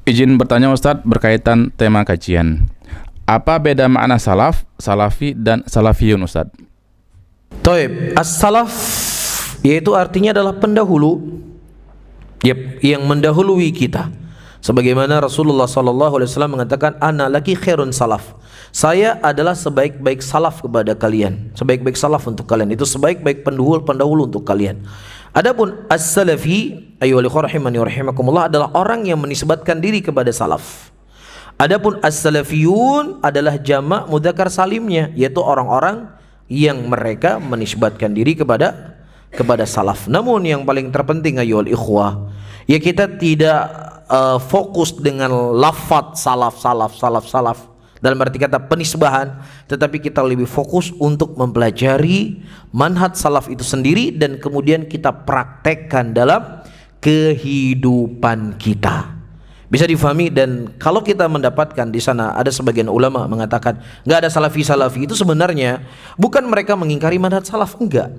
Izin bertanya Ustadz berkaitan tema kajian. Apa beda makna salaf, salafi, dan salafiyun Ustadz? Taib, as-salaf yaitu artinya adalah pendahulu, yang mendahului kita. Sebagaimana Rasulullah SAW mengatakan, ana laki khairun salaf. Saya adalah sebaik-baik salaf kepada kalian, sebaik-baik salaf untuk kalian. Itu sebaik-baik pendahulu untuk kalian. Adapun as-salafi, ayyuhal ikhwah rahimani wa rahimakumullah, adalah orang yang menisbatkan diri kepada salaf. Adapun as-salafiyun adalah jamak mudzakkar salimnya, yaitu orang-orang yang mereka menisbatkan diri kepada salaf. Namun yang paling terpenting ayyuhal ikhwah, ya kita tidak fokus dengan lafaz salaf dalam arti kata penisbahan, tetapi kita lebih fokus untuk mempelajari manhaj salaf itu sendiri dan kemudian kita praktekkan dalam kehidupan kita. Bisa difahami. Dan kalau kita mendapatkan di sana ada sebagian ulama mengatakan nggak ada salafi, itu sebenarnya bukan mereka mengingkari manhaj salaf, enggak.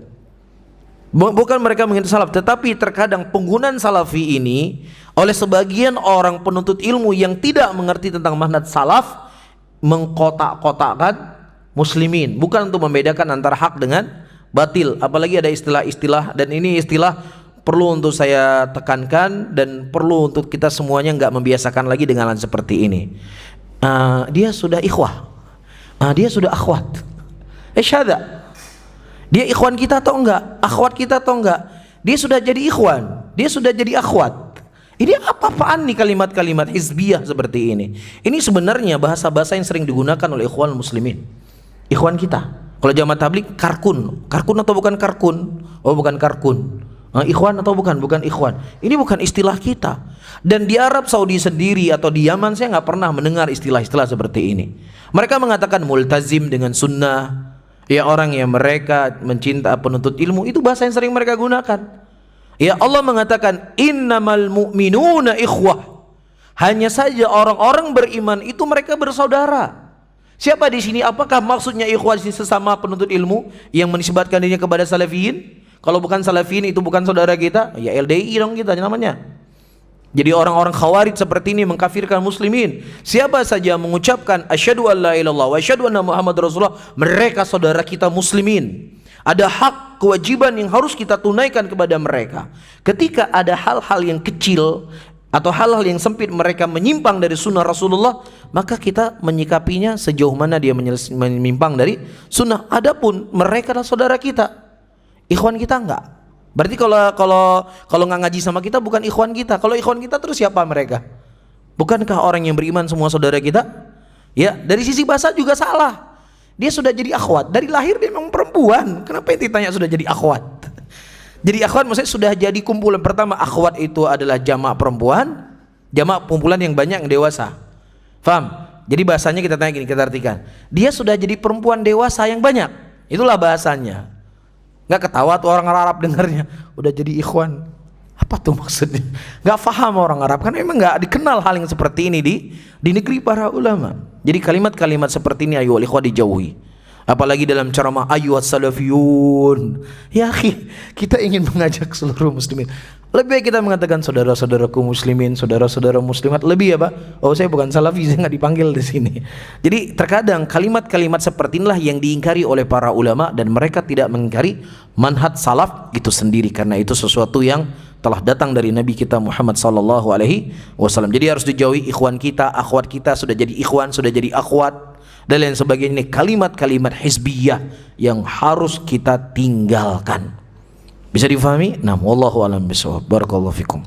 Bukan mereka mengingkari salaf, tetapi terkadang penggunaan salafi ini oleh sebagian orang penuntut ilmu yang tidak mengerti tentang manhaj salaf mengkotak-kotakkan muslimin, bukan untuk membedakan antara hak dengan batil. Apalagi ada istilah-istilah, dan ini istilah perlu untuk saya tekankan dan perlu untuk kita semuanya nggak membiasakan lagi dengan hal seperti ini. Dia sudah ikhwah, dia sudah akhwat, syada. Dia ikhwan kita atau enggak, akhwat kita atau enggak. Dia sudah jadi ikhwan, dia sudah jadi akhwat. Ini apa-apaan nih kalimat-kalimat hizbiyah seperti ini? Ini sebenarnya bahasa-bahasa yang sering digunakan oleh ikhwan muslimin, ikhwan kita. Kalau jamaah tabligh, karkun atau bukan karkun? Oh, bukan karkun. Ikhwan atau bukan ikhwan. Ini bukan istilah kita. Dan di Arab Saudi sendiri atau di Yaman saya nggak pernah mendengar istilah-istilah seperti ini. Mereka mengatakan multazim dengan sunnah, ya orang yang mereka mencinta penuntut ilmu, itu bahasa yang sering mereka gunakan. Ya, Allah mengatakan innamal mu'minuna ikhwah. Hanya saja orang-orang beriman itu mereka bersaudara. Siapa di sini? Apakah maksudnya ikhwah di sesama penuntut ilmu yang menisbatkan dirinya kepada salafiyin? Kalau bukan salafiyin itu bukan saudara kita, ya LDI dong kita namanya. Jadi orang-orang khawarij seperti ini mengkafirkan muslimin. Siapa saja mengucapkan asyhadu an la ilaha illallah wa asyhadu anna muhammadar rasulullah, mereka saudara kita muslimin. Ada hak kewajiban yang harus kita tunaikan kepada mereka. Ketika ada hal-hal yang kecil atau hal-hal yang sempit mereka menyimpang dari sunnah Rasulullah, maka kita menyikapinya sejauh mana dia menyimpang dari sunnah. Adapun mereka adalah saudara kita, ikhwan kita enggak. Berarti kalau nggak ngaji sama kita bukan ikhwan kita. Kalau ikhwan kita terus siapa mereka? Bukankah orang yang beriman semua saudara kita? Ya, dari sisi bahasa juga salah. Dia sudah jadi akhwat, dari lahir dia memang perempuan. Kenapa yang ditanya sudah jadi akhwat? Jadi akhwat maksudnya sudah jadi kumpulan. Pertama, akhwat itu adalah jamak perempuan, jamak kumpulan yang banyak yang dewasa. Faham? Jadi bahasanya kita tanya gini, kita artikan. Dia sudah jadi perempuan dewasa yang banyak. Itulah bahasanya. Nggak ketawa tuh orang Arab dengarnya, udah jadi ikhwan. Apa tuh maksudnya? Nggak paham orang Arab, kan memang nggak dikenal hal yang seperti ini di negeri para ulama. Jadi kalimat-kalimat seperti ini ayo ikhwah dijauhi. Apalagi dalam ceramah ayyuhas salafiyun. Ya akhi, kita ingin mengajak seluruh muslimin. Lebih baik kita mengatakan saudara-saudaraku muslimin, saudara-saudara muslimat. Lebih ya Pak? Oh, saya bukan salafi, saya nggak dipanggil di sini. Jadi terkadang kalimat-kalimat seperti inilah yang diingkari oleh para ulama, dan mereka tidak mengingkari manhaj salaf itu sendiri, karena itu sesuatu yang telah datang dari Nabi kita Muhammad sallallahu alaihi wasallam. Jadi harus dijauhi ikhwan kita, akhwat kita sudah jadi ikhwan, sudah jadi akhwat dan lain sebagainya. Ini kalimat-kalimat hizbiyah yang harus kita tinggalkan. Bisa difahami? Nah, wallahu a'lam bishawab. Barakallahu fikum.